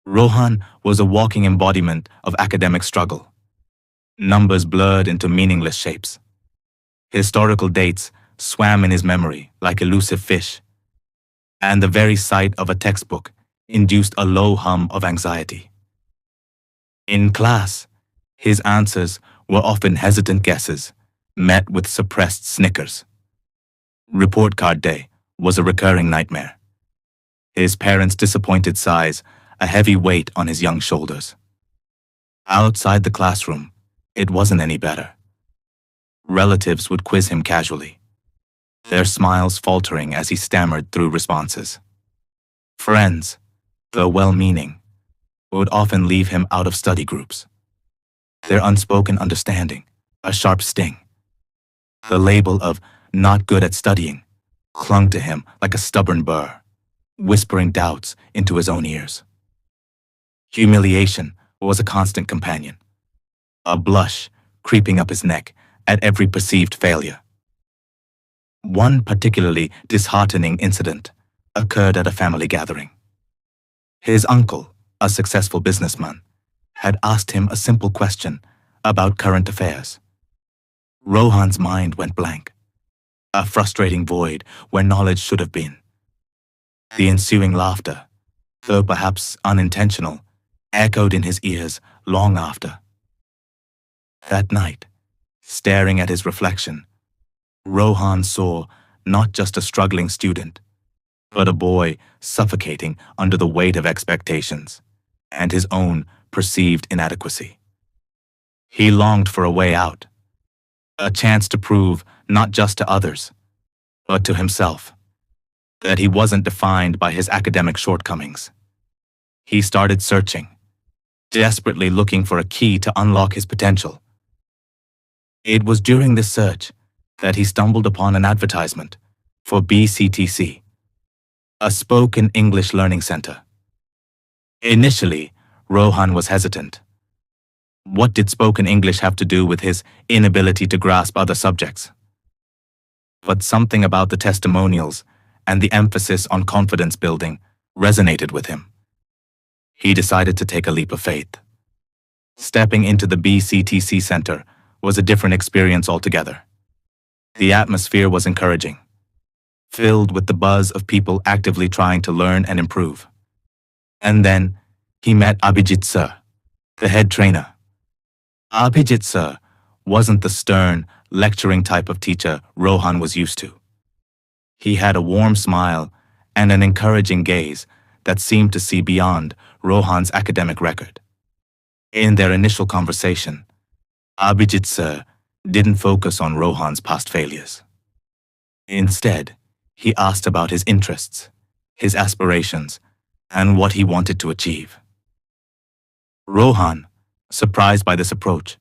Rohan was a walking embodiment of academic struggle. Numbers blurred into meaningless shapes. Historical dates swam in his memory like elusive fish, and the very sight of a textbook induced a low hum of anxiety. In class, his answers were often hesitant guesses, met with suppressed snickers. Report card day was a recurring nightmare. His parents' disappointed sighs, a heavy weight on his young shoulders. Outside the classroom, it wasn't any better. Relatives would quiz him casually, their smiles faltering as he stammered through responses. Friends, though well-meaning, would often leave him out of study groups. Their unspoken understanding, a sharp sting. The label of not good at studying clung to him like a stubborn burr, whispering doubts into his own ears. Humiliation was a constant companion, a blush creeping up his neck at every perceived failure. One particularly disheartening incident occurred at a family gathering. His uncle, a successful businessman, had asked him a simple question about current affairs. Rohan's mind went blank, a frustrating void where knowledge should have been. The ensuing laughter, though perhaps unintentional, echoed in his ears long after. That night, staring at his reflection, Rohan saw not just a struggling student, but a boy suffocating under the weight of expectations and his own perceived inadequacy. He longed for a way out, a chance to prove not just to others, but to himself, that he wasn't defined by his academic shortcomings. He started searching, desperately looking for a key to unlock his potential. It was during this search that he stumbled upon an advertisement for BCTC, a spoken English learning center. Initially, Rohan was hesitant. What did spoken English have to do with his inability to grasp other subjects? But something about the testimonials and the emphasis on confidence building resonated with him. He decided to take a leap of faith. Stepping into the BCTC Center was a different experience altogether. The atmosphere was encouraging, filled with the buzz of people actively trying to learn and improve. And then he met Abhijit Sir, the head trainer. Abhijit Sir wasn't the stern, lecturing type of teacher Rohan was used to. He had a warm smile and an encouraging gaze that seemed to see beyond Rohan's academic record. In their initial conversation, Abhijit Sir didn't focus on Rohan's past failures. Instead, he asked about his interests, his aspirations, and what he wanted to achieve. Rohan, surprised by this approach,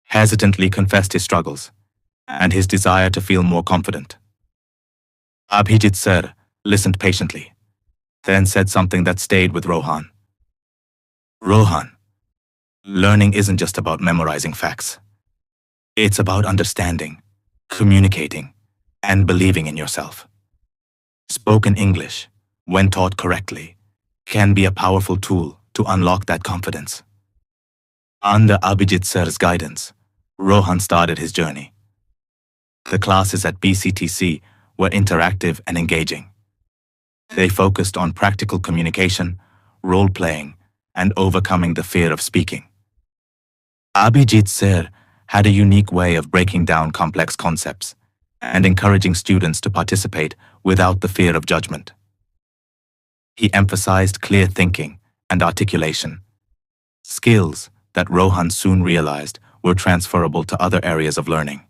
hesitantly confessed his struggles and his desire to feel more confident. Abhijit Sir listened patiently, then said something that stayed with Rohan. Rohan, learning isn't just about memorizing facts. It's about understanding, communicating, and believing in yourself. Spoken English, when taught correctly, can be a powerful tool to unlock that confidence. Under Abhijit Sir's guidance, Rohan started his journey. The classes at BCTC were interactive and engaging. They focused on practical communication, role-playing, and overcoming the fear of speaking. Abhijit Sir had a unique way of breaking down complex concepts and encouraging students to participate without the fear of judgment. He emphasized clear thinking and articulation, skills that Rohan soon realized were transferable to other areas of learning.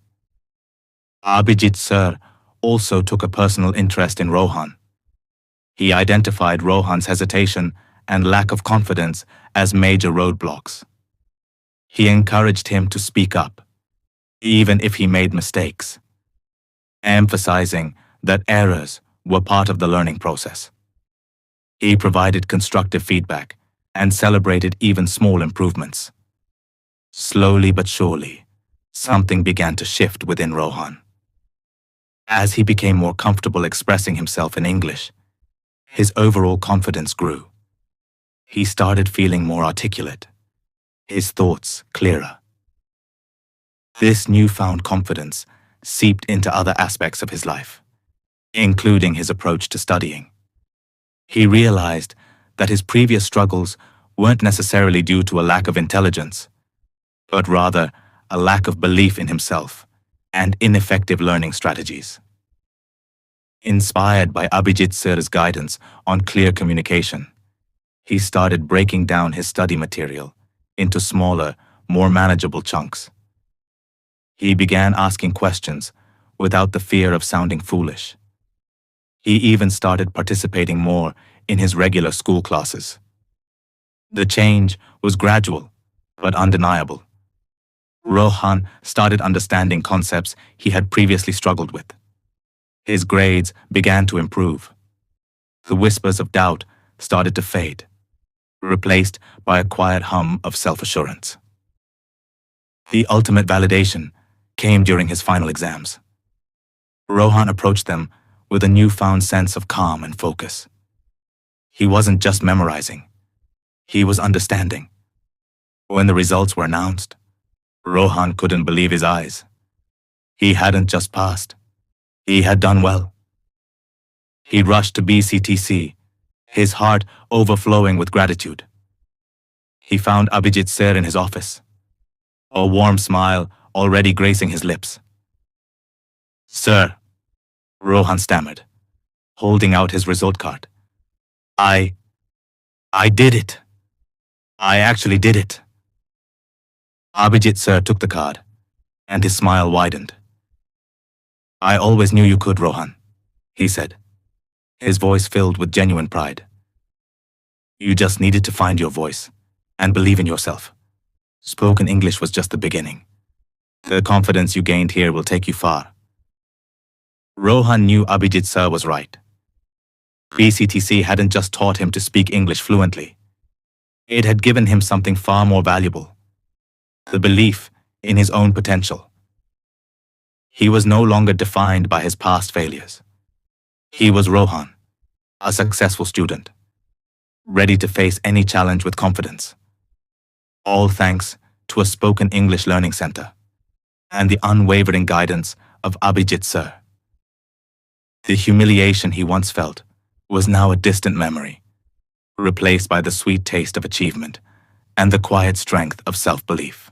Abhijit Sir also took a personal interest in Rohan. He identified Rohan's hesitation and lack of confidence as major roadblocks. He encouraged him to speak up, even if he made mistakes, emphasizing that errors were part of the learning process. He provided constructive feedback and celebrated even small improvements. Slowly but surely, something began to shift within Rohan. As he became more comfortable expressing himself in English, his overall confidence grew. he started feeling more articulate, his thoughts clearer. This newfound confidence seeped into other aspects of his life, including his approach to studying. He realized that his previous struggles weren't necessarily due to a lack of intelligence, but rather a lack of belief in himself and ineffective learning strategies. Inspired by Abhijit Sir's guidance on clear communication, he started breaking down his study material into smaller, more manageable chunks. He began asking questions without the fear of sounding foolish. He even started participating more in his regular school classes. The change was gradual, but undeniable. Rohan started understanding concepts he had previously struggled with. His grades began to improve. The whispers of doubt started to fade, replaced by a quiet hum of self-assurance. The ultimate validation came during his final exams. Rohan approached them with a newfound sense of calm and focus. He wasn't just memorizing, he was understanding. When the results were announced, Rohan couldn't believe his eyes. He hadn't just passed, he had done well. He rushed to BCTC, his heart overflowing with gratitude. He found Abhijit Sir in his office, a warm smile already gracing his lips. "Sir," Rohan stammered, holding out his result card. I did it. I actually did it." Abhijit Sir took the card, and his smile widened. "I always knew you could, Rohan," he said, his voice filled with genuine pride. "You just needed to find your voice and believe in yourself. Spoken English was just the beginning. The confidence you gained here will take you far." Rohan knew Abhijit Sir was right. BCTC hadn't just taught him to speak English fluently. It had given him something far more valuable: the belief in his own potential. He was no longer defined by his past failures. He was Rohan, a successful student, ready to face any challenge with confidence. All thanks to a spoken English learning center and the unwavering guidance of Abhijit Sir. The humiliation he once felt was now a distant memory, replaced by the sweet taste of achievement and the quiet strength of self-belief.